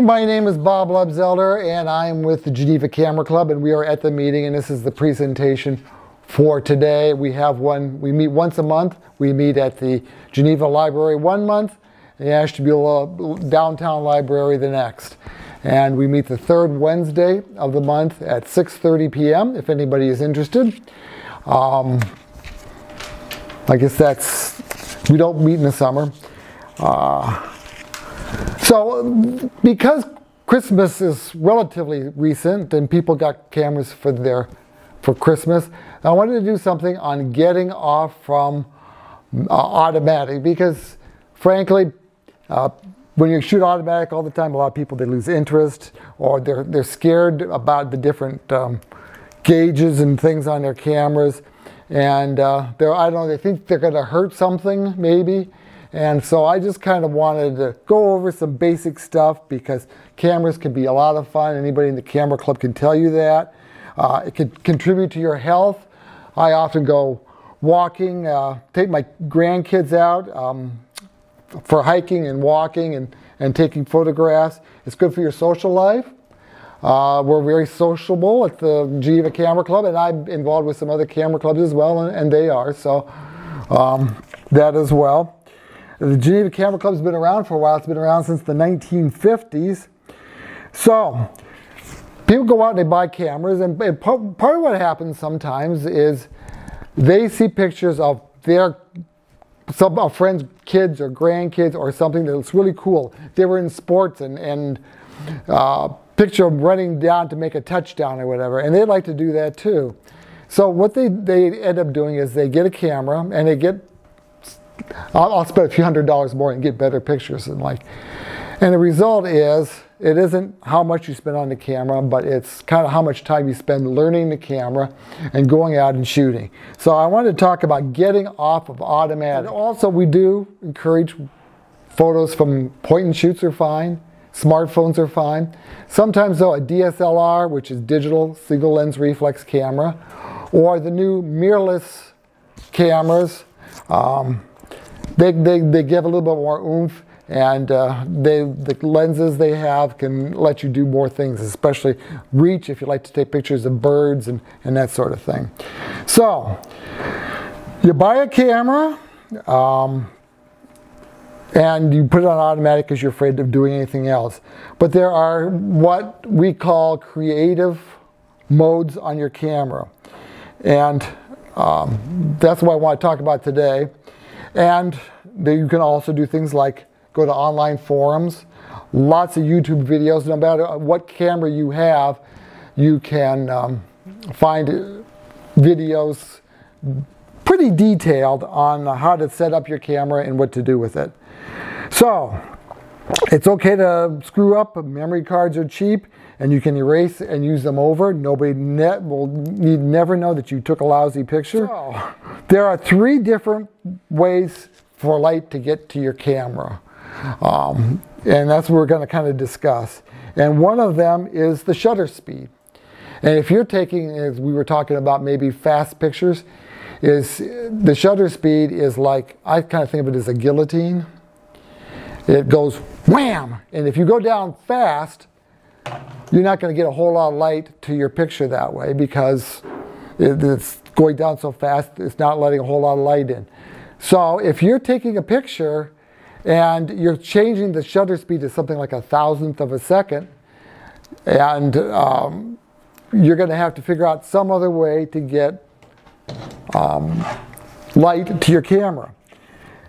My name is Bob Lebzelder, and I'm with the Geneva Camera Club, and we are at the meeting, and this is the presentation for today. We meet once a month. We meet at the Geneva Library one month, and the Ashtabula Downtown Library the next. And we meet the third Wednesday of the month at 6:30 p.m. if anybody is interested. I guess we don't meet in the summer. So because Christmas is relatively recent and people got cameras for Christmas, I wanted to do something on getting off from automatic, because frankly, when you shoot automatic all the time, a lot of people, they lose interest, or they're scared about the different gauges and things on their cameras, and I don't know, they think they're going to hurt something maybe. And so I just kind of wanted to go over some basic stuff, because cameras can be a lot of fun. Anybody in the camera club can tell you that. It can contribute to your health. I often go walking, take my grandkids out for hiking and walking and taking photographs. It's good for your social life. We're very sociable at the Geneva Camera Club, and I'm involved with some other camera clubs as well, and they are, so that as well. The Geneva Camera Club has been around for a while. It's been around since the 1950s. So people go out and they buy cameras, and part of what happens sometimes is they see pictures of some friends' kids or grandkids or something that's really cool. They were in sports and picture them running down to make a touchdown or whatever, and they'd like to do that too. So what they end up doing is they get a camera, and they get, I'll spend a few $100s more and get better pictures, and the result is, it isn't how much you spend on the camera, but it's kind of how much time you spend learning the camera and going out and shooting. So I wanted to talk about getting off of automatic. And also, we do encourage photos from point and shoots are fine. Smartphones are fine. Sometimes though, a DSLR, which is digital single lens reflex camera, or the new mirrorless cameras, they give a little bit more oomph, and the lenses they have can let you do more things, especially reach if you like to take pictures of birds and that sort of thing. So you buy a camera, and you put it on automatic because you're afraid of doing anything else. But there are what we call creative modes on your camera, and that's what I want to talk about today. And you can also do things like go to online forums, lots of YouTube videos. No matter what camera you have, you can find videos pretty detailed on how to set up your camera and what to do with it. So it's okay to screw up. Memory cards are cheap, and you can erase and use them over. Nobody will never know that you took a lousy picture. So, there are 3 different ways for light to get to your camera, and that's what we're going to kind of discuss. And one of them is the shutter speed. And if you're taking, as we were talking about, maybe fast pictures, the shutter speed is like, I kind of think of it as a guillotine. It goes wham, and if you go down fast, you're not going to get a whole lot of light to your picture that way, because it's going down so fast, it's not letting a whole lot of light in. So if you're taking a picture and you're changing the shutter speed to something like 1/1000th of a second, and you're going to have to figure out some other way to get light to your camera.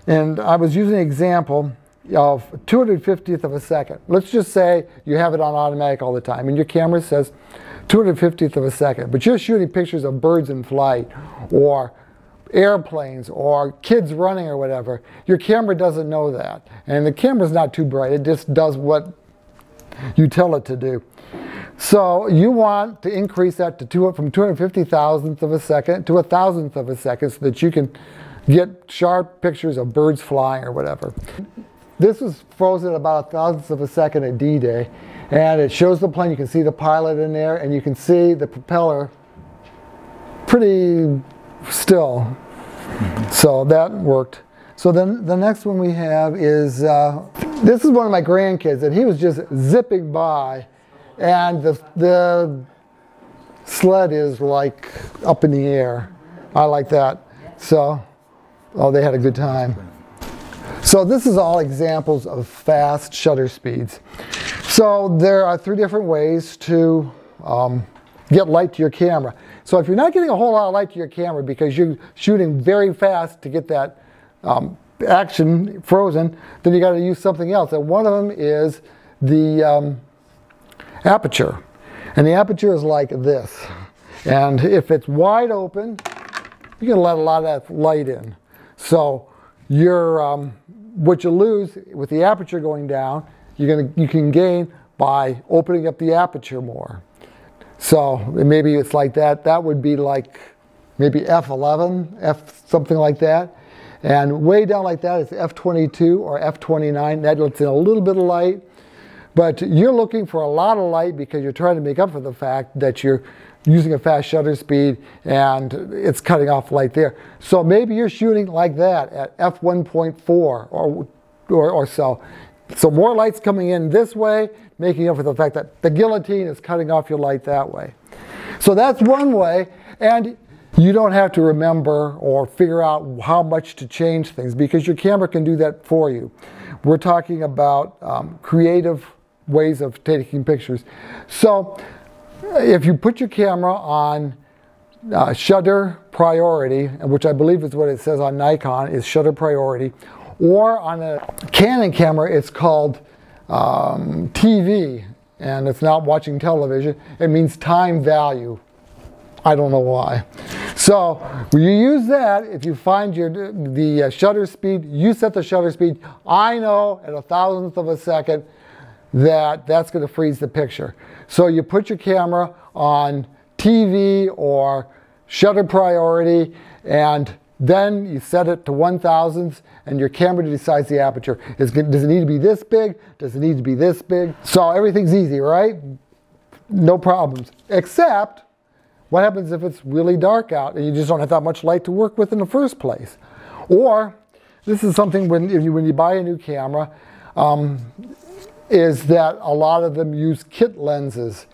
And I was using an example of 250th of a second. Let's just say you have it on automatic all the time, and your camera says 250th of a second, but you're shooting pictures of birds in flight, or airplanes, or kids running, or whatever. Your camera doesn't know that, and the camera's not too bright. It just does what you tell it to do. So you want to increase that from 250,000th of a second to 1,000th of a second, so that you can get sharp pictures of birds flying or whatever. This was frozen at about 1,000th of a second at D-Day, and it shows the plane. You can see the pilot in there, and you can see the propeller pretty still. So that worked. So then the next one we have is This is one of my grandkids, and he was just zipping by, and the sled is like up in the air. I like that. So, oh, they had a good time. So this is all examples of fast shutter speeds. So there are 3 different ways to get light to your camera. So if you're not getting a whole lot of light to your camera because you're shooting very fast to get that action frozen, then you got to use something else. And one of them is the aperture. And the aperture is like this. And if it's wide open, you can let a lot of that light in. So you're, what you lose with the aperture going down, you can gain by opening up the aperture more. So maybe it's like that. That would be like maybe f11, something like that. And way down like that is f22 or f29. That lets in a little bit of light. But you're looking for a lot of light because you're trying to make up for the fact that you're using a fast shutter speed and it's cutting off light there. So maybe you're shooting like that at f1.4 or so. So more light's coming in this way, making up for the fact that the guillotine is cutting off your light that way. So that's one way, and you don't have to remember or figure out how much to change things because your camera can do that for you. We're talking about creative ways of taking pictures. So if you put your camera on shutter priority, which I believe is what it says on Nikon, is shutter priority, or on a Canon camera, it's called TV, and it's not watching television. It means time value. I don't know why. So when you use that, if you find the shutter speed, you set the shutter speed. I know at 1,000th of a second that that's going to freeze the picture. So you put your camera on TV or shutter priority, and then you set it to 1,000th, and your camera decides the aperture. Does it need to be this big? Does it need to be this big? So everything's easy, right? No problems. Except, what happens if it's really dark out and you just don't have that much light to work with in the first place? Or, this is something when you buy a new camera, is that a lot of them use kit lenses.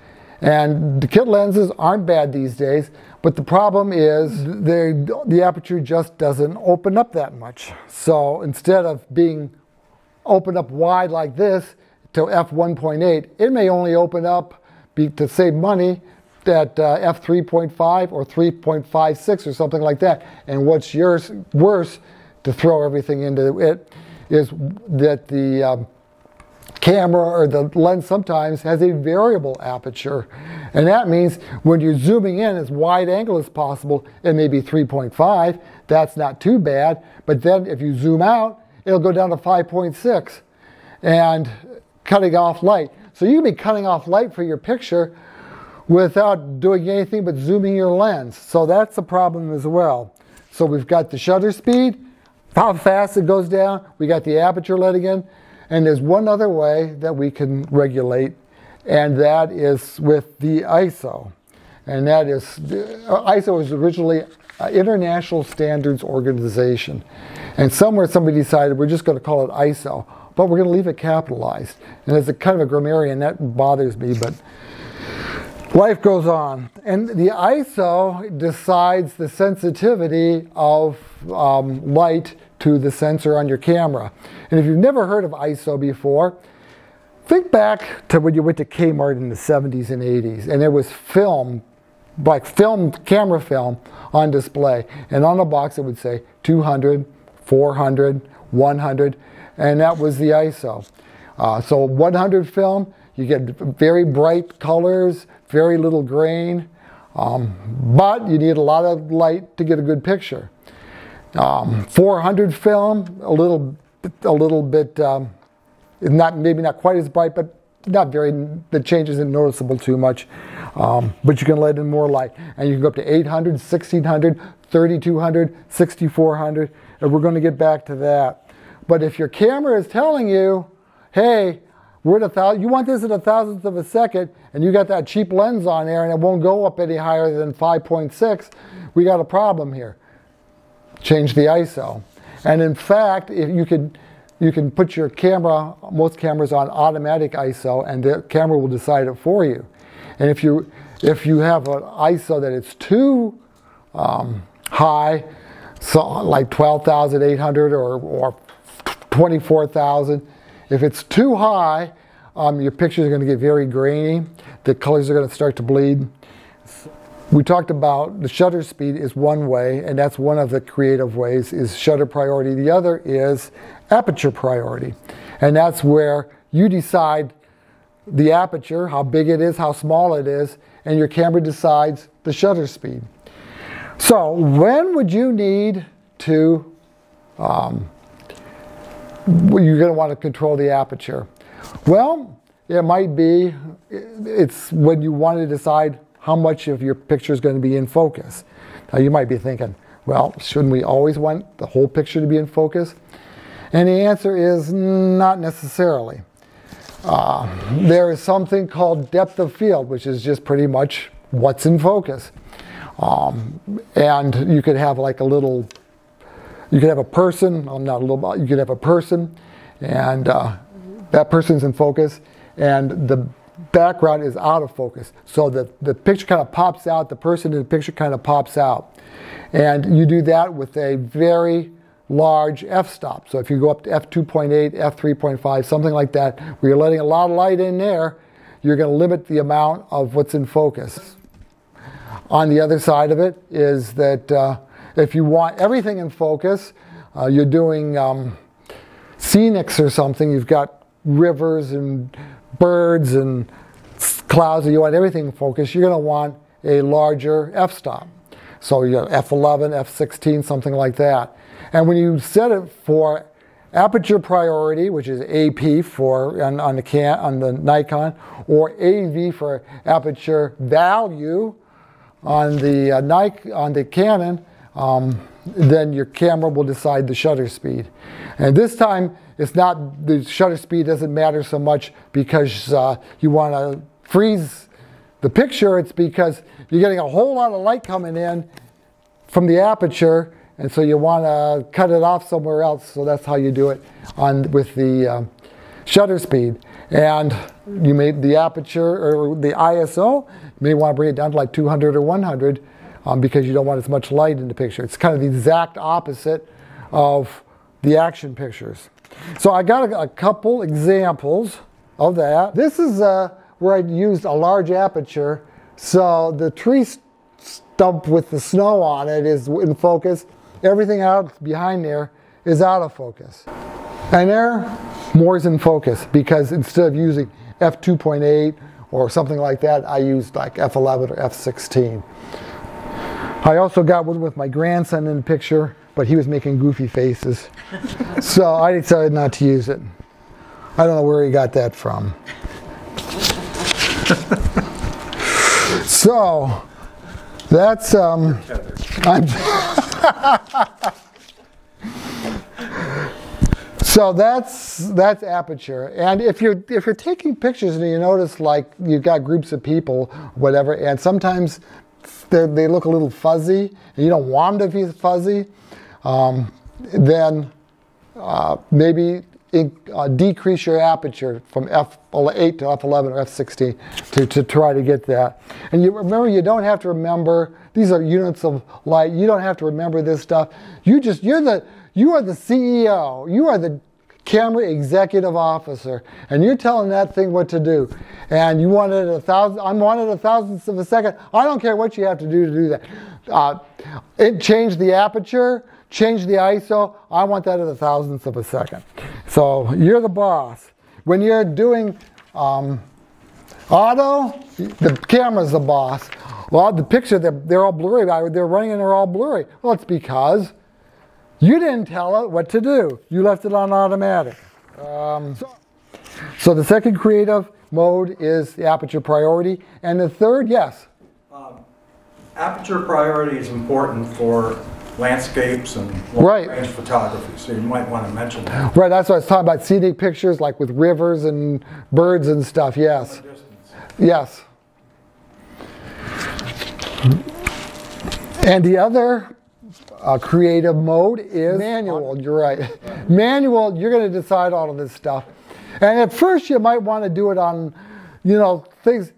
And the kit lenses aren't bad these days, but the problem is the aperture just doesn't open up that much. So instead of being open up wide like this to f1.8, it may only open up, to save money, at f3.5 or 3.56 or something like that. And what's worse, to throw everything into it, is that the camera or the lens sometimes has a variable aperture, and that means when you're zooming in as wide angle as possible, it may be 3.5. That's not too bad, but then if you zoom out, it'll go down to 5.6 and cutting off light. So you can be cutting off light for your picture without doing anything but zooming your lens. So that's a problem as well. So we've got the shutter speed, how fast it goes down, we got the aperture letting in. And there's one other way that we can regulate, and that is with the ISO. And that is, ISO was originally an International Standards Organization. And somewhere somebody decided we're just going to call it ISO, but we're going to leave it capitalized. And as a kind of a grammarian, that bothers me, but life goes on. And the ISO decides the sensitivity of light to the sensor on your camera. And if you've never heard of ISO before, think back to when you went to Kmart in the 70s and 80s, and there was film, like camera film on display. And on the box it would say 200, 400, 100, and that was the ISO. So 100 film, you get very bright colors, very little grain, but you need a lot of light to get a good picture. 400 film, a little bit, maybe not quite as bright, but not very, the change isn't noticeable too much. But you can let in more light. And you can go up to 800, 1600, 3200, 6400, and we're going to get back to that. But if your camera is telling you, hey, we're at 1,000, you want this at 1,000th of a second, and you got that cheap lens on there and it won't go up any higher than 5.6, we got a problem here. Change the ISO. And in fact, if you could you can put your camera, most cameras, on automatic ISO, and the camera will decide it for you. And if you have an ISO that it's too high, so like 12,800 or 24,000, if it's too high, your pictures are going to get very grainy. The colors are going to start to bleed. We talked about the shutter speed is one way, and that's one of the creative ways, is shutter priority. The other is aperture priority. And that's where you decide the aperture, how big it is, how small it is, and your camera decides the shutter speed. So when would you need to, you're going to want to control the aperture? Well, it might be, it's when you want to decide how much of your picture is going to be in focus. Now you might be thinking, well, shouldn't we always want the whole picture to be in focus? And the answer is not necessarily. There is something called depth of field, which is just pretty much what's in focus. And you could have like a little, you could have a person, not a little, you could have a person, and that person's in focus, and the background is out of focus. So the picture kind of pops out, the person in the picture kind of pops out. And you do that with a very large f-stop. So if you go up to f2.8, f3.5, something like that, where you're letting a lot of light in there, you're going to limit the amount of what's in focus. On the other side of it is that if you want everything in focus, you're doing scenics or something, you've got rivers and birds and clouds, and you want everything in focus, you're going to want a larger f-stop. So you have f11, f16, something like that. And when you set it for aperture priority, which is AP for on the Nikon, or AV for aperture value on the Canon, then your camera will decide the shutter speed. And this time, it's not, the shutter speed doesn't matter so much because you want to freeze the picture. It's because you're getting a whole lot of light coming in from the aperture, and so you want to cut it off somewhere else. So that's how you do it with the shutter speed. And you made the aperture, or the ISO, you may want to bring it down to like 200 or 100 because you don't want as much light in the picture. It's kind of the exact opposite of the action pictures. So I got a couple examples of that. This is where I used a large aperture. So the tree stump with the snow on it is in focus. Everything out behind there is out of focus. And there, more is in focus because instead of using f2.8 or something like that, I used like f11 or f16. I also got one with my grandson in the picture, but he was making goofy faces. So I decided not to use it. I don't know where he got that from. So that's so that's aperture. And if you're taking pictures and you notice like you've got groups of people, whatever, and sometimes they look a little fuzzy, and you don't want them to be fuzzy, then maybe decrease your aperture from f8 to f11 or f16 to try to get that. And you remember, you don't have to remember, these are units of light, you don't have to remember this stuff. You are the CEO, you are the camera executive officer, and you're telling that thing what to do. And you want it at 1,000, I want it 1,000th of a second. I don't care what you have to do that. Change the aperture, change the ISO, I want that at 1,000th of a second. So you're the boss. When you're doing auto, the camera's the boss. Well, the picture, they're all blurry. They're running and they're all blurry. Well, it's because you didn't tell it what to do. You left it on automatic. So the second creative mode is the aperture priority. And the third, yes? Aperture priority is important for landscapes and long-range photography, so you might want to mention that. Right, that's what I was talking about, scenic pictures like with rivers and birds and stuff, yes. Yes. And the other creative mode is manual. You're right. Manual, you're going to decide all of this stuff. And at first you might want to do it on, you know, things.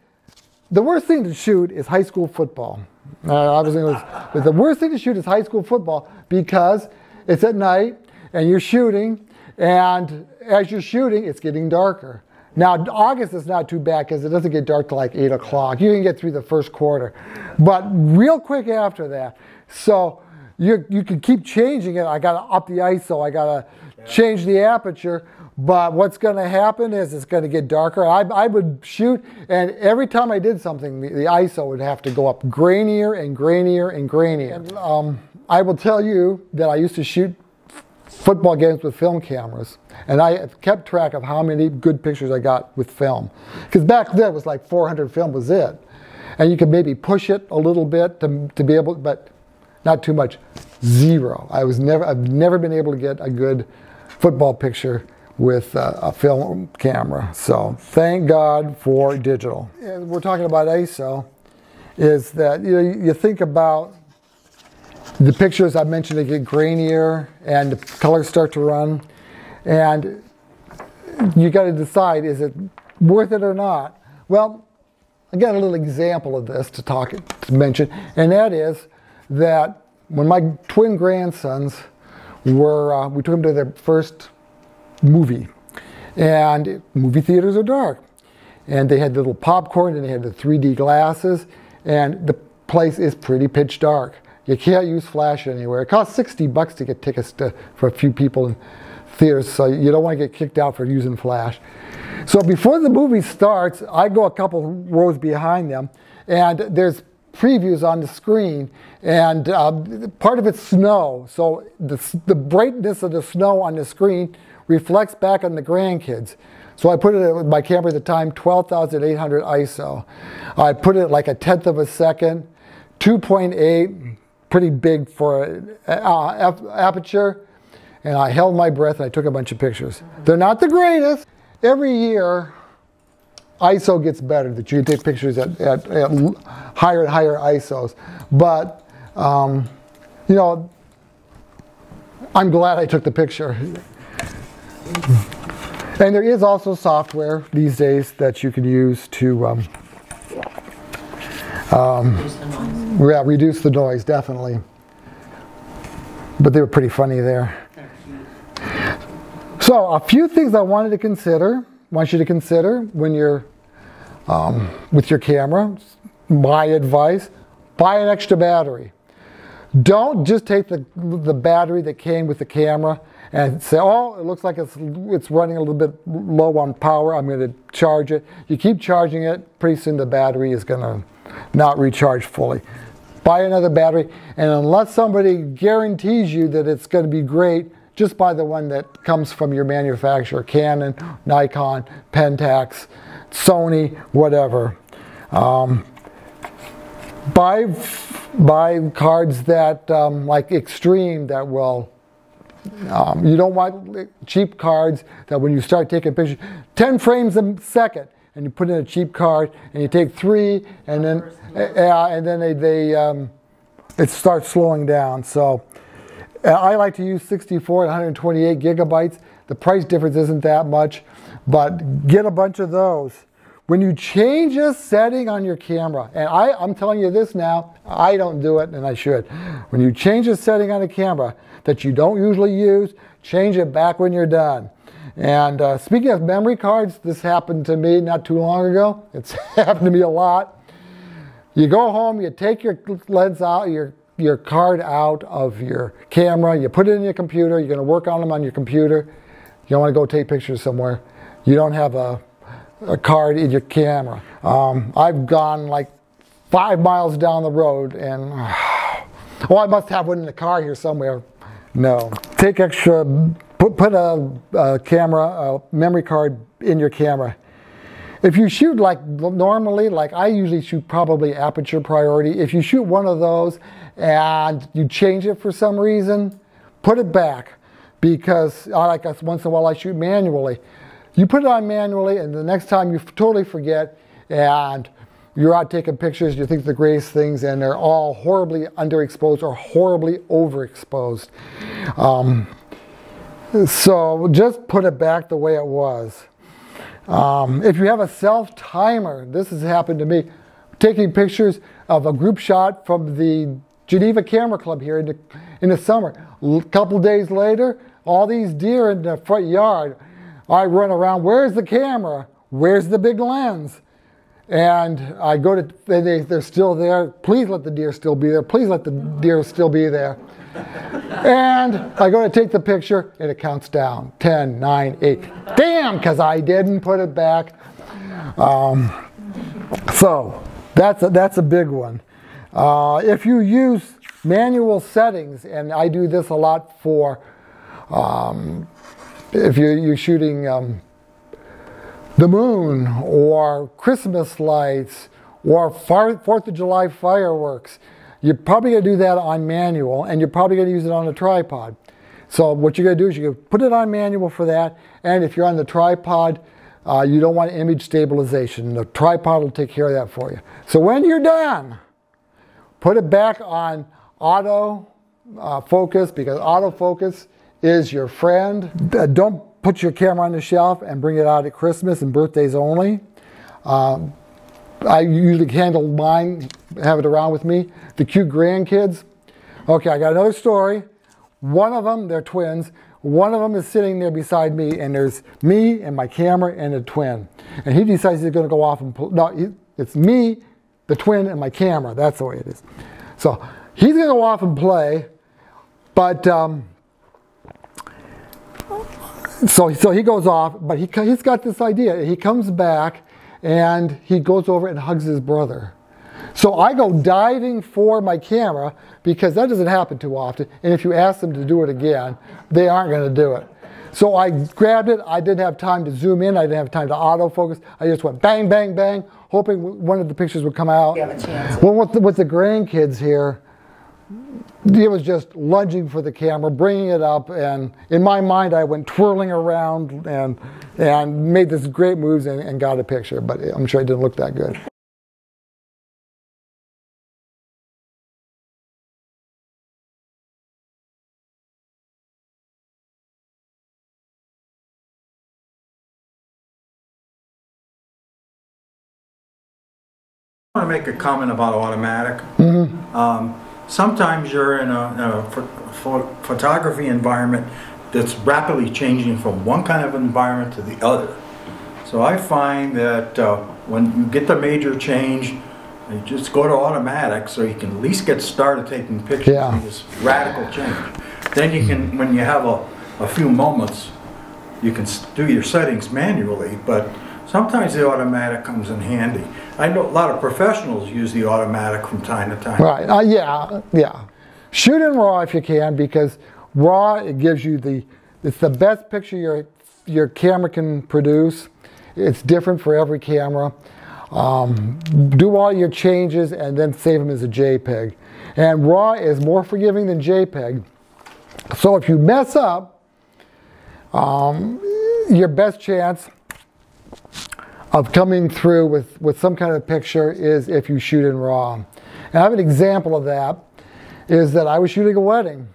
The worst thing to shoot is high school football. But the worst thing to shoot is high school football because it's at night and you're shooting, and as you're shooting, it's getting darker. Now, August is not too bad because it doesn't get dark till like 8 o'clock. You can get through the first quarter. But real quick after that, so you can keep changing it. I got to up the ISO. I got to change the aperture. But what's going to happen is it's going to get darker. I would shoot, and every time I did something, the ISO would have to go up grainier and grainier and grainier. And, I will tell you that I used to shoot football games with film cameras, and I kept track of how many good pictures I got with film. Because back then it was like 400 film was it. And you could maybe push it a little bit to be able, but not too much. Zero. I've never been able to get a good football picture with a film camera. So thank God for digital. And we're talking about ISO, is that you think about the pictures I mentioned, they get grainier and the colors start to run, and you got to decide, is it worth it or not? Well, I got a little example of this to mention, and that is that when my twin grandsons were, we took them to their first movie, and movie theaters are dark, and they had the little popcorn and they had the 3D glasses, and the place is pretty pitch dark. You can't use flash anywhere. It costs $60 to get tickets for a few people in theaters, so you don't want to get kicked out for using flash. So before the movie starts, I go a couple rows behind them, and there's previews on the screen, and part of it's snow, so the brightness of the snow on the screen reflects back on the grandkids. So I put it with my camera at the time, 12,800 ISO. I put it like 1/10 of a second, 2.8, pretty big for aperture, and I held my breath and I took a bunch of pictures. They're not the greatest. Every year, ISO gets better, that you can take pictures at higher and higher ISOs. But, you know, I'm glad I took the picture. And there is also software these days that you can use to reduce the noise, definitely. But they were pretty funny there. So a few things I want you to consider when you're with your camera. My advice: buy an extra battery. Don't just take the battery that came with the camera and say, oh, it looks like it's running a little bit low on power, I'm going to charge it. You keep charging it, pretty soon the battery is going to not recharge fully. Buy another battery, and unless somebody guarantees you that it's going to be great, just buy the one that comes from your manufacturer, Canon, Nikon, Pentax, Sony, whatever. Buy cards that, like Extreme, that will, you don't want cheap cards that when you start taking pictures, 10 frames a second, and you put in a cheap card, and you take 3, and then it starts slowing down. So I like to use 64 and 128 gigabytes. The price difference isn't that much, but get a bunch of those. When you change a setting on your camera, and I'm telling you this now, I don't do it, and I should. When you change a setting on a camera that you don't usually use, change it back when you're done. And speaking of memory cards, this happened to me not too long ago. It's happened to me a lot. You go home, you take your lens out, your card out of your camera, you put it in your computer, you're going to work on them on your computer. You don't want to go take pictures somewhere. You don't have a card in your camera. I've gone like 5 miles down the road and, oh, I must have one in the car here somewhere. No. Take extra, put a memory card in your camera. If you shoot like normally, like I usually shoot probably aperture priority, if you shoot one of those and you change it for some reason, put it back, because like once in a while I shoot manually. You put it on manually, and the next time you totally forget, and you're out taking pictures, you think the greatest things, and they're all horribly underexposed or horribly overexposed. So just put it back the way it was. If you have a self-timer, this has happened to me, taking pictures of a group shot from the Geneva Camera Club here in the summer. A couple days later, all these deer in the front yard. I run around, where's the camera? Where's the big lens? And I go to, they're still there. Please let the deer still be there. Please let the deer still be there. And I go to take the picture, and it counts down. 10, 9, 8. Damn, because I didn't put it back. So that's a big one. If you use manual settings, and I do this a lot for, if you're shooting the moon, or Christmas lights, or 4th of July fireworks, you're probably going to do that on manual, and you're probably going to use it on a tripod. So what you're going to do is you're going to put it on manual for that, and if you're on the tripod, you don't want image stabilization. The tripod will take care of that for you. So when you're done, put it back on auto focus, because autofocus is your friend. Don't put your camera on the shelf and bring it out at Christmas and birthdays only. I usually handle mine, have it around with me. The cute grandkids. Okay, I got another story. One of them, they're twins. One of them is sitting there beside me, and there's me and my camera and a twin. And he decides he's going to go off and pull. No, it's me, the twin, and my camera. That's the way it is. So he's going to go off and play, but so he goes off, but he's got this idea. He comes back, and he goes over and hugs his brother. So I go diving for my camera, because that doesn't happen too often. And if you ask them to do it again, they aren't going to do it. So I grabbed it. I didn't have time to zoom in. I didn't have time to autofocus. I just went bang, bang, bang, hoping one of the pictures would come out. You have a chance. Well, with the grandkids here, it was just lunging for the camera, bringing it up, and in my mind I went twirling around and made this great moves and got a picture, but I'm sure it didn't look that good. I want to make a comment about automatic. Sometimes you're in a photography environment that's rapidly changing from one kind of environment to the other. So I find that when you get the major change, you just go to automatic so you can at least get started taking pictures of this radical change. Then you can, when you have a few moments, you can do your settings manually, but sometimes the automatic comes in handy. I know a lot of professionals use the automatic from time to time. Right, yeah. Shoot in RAW if you can, because RAW, it gives you it's the best picture your camera can produce. It's different for every camera. Do all your changes and then save them as a JPEG. And RAW is more forgiving than JPEG. So if you mess up, your best chance of coming through with some kind of picture is if you shoot in RAW. And I have an example of that, is that I was shooting a wedding.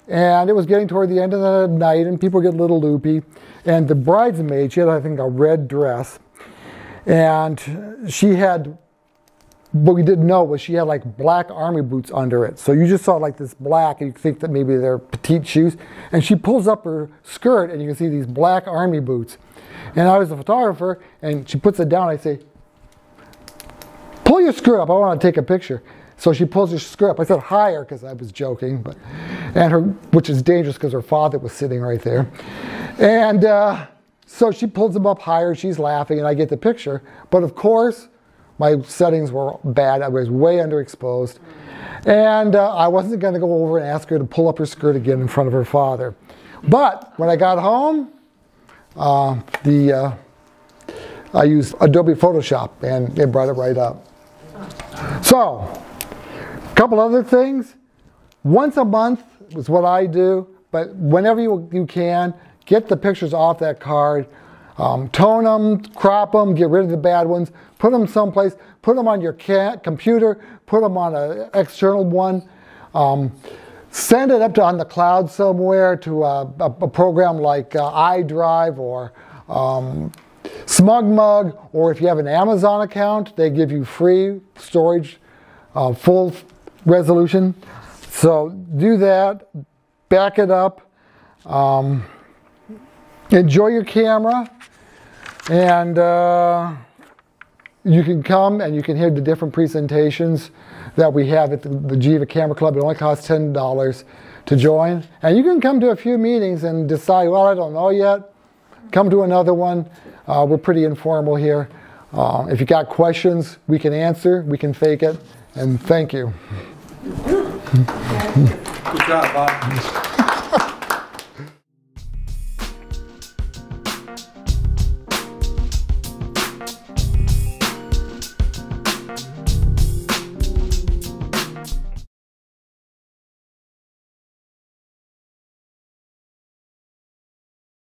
And it was getting toward the end of the night, and people get a little loopy. And the bridesmaid, she had, I think, a red dress. And she had, what we didn't know was she had like black army boots under it. So you just saw like this black, and you think that maybe they're petite shoes. And she pulls up her skirt, and you can see these black army boots. And I was a photographer, and she puts it down. I say, pull your skirt up. I want to take a picture. So she pulls her skirt up. I said higher because I was joking, which is dangerous because her father was sitting right there. And so she pulls them up higher. She's laughing, and I get the picture. But of course, my settings were bad. I was way underexposed. And I wasn't going to go over and ask her to pull up her skirt again in front of her father. But when I got home, I used Adobe Photoshop, and it brought it right up. So, a couple other things. Once a month is what I do, but whenever you can, get the pictures off that card. Tone them, crop them, get rid of the bad ones, put them someplace, put them on your computer, put them on an external one, send it up on the cloud somewhere to a program like iDrive or SmugMug, or if you have an Amazon account, they give you free storage, full resolution. So do that, back it up, enjoy your camera, and you can come and you can hear the different presentations that we have at the Geneva Camera Club. It only costs $10 to join. And you can come to a few meetings and decide, well, I don't know yet. Come to another one. We're pretty informal here. If you got questions, we can answer. We can fake it. And thank you. Good job, Bob.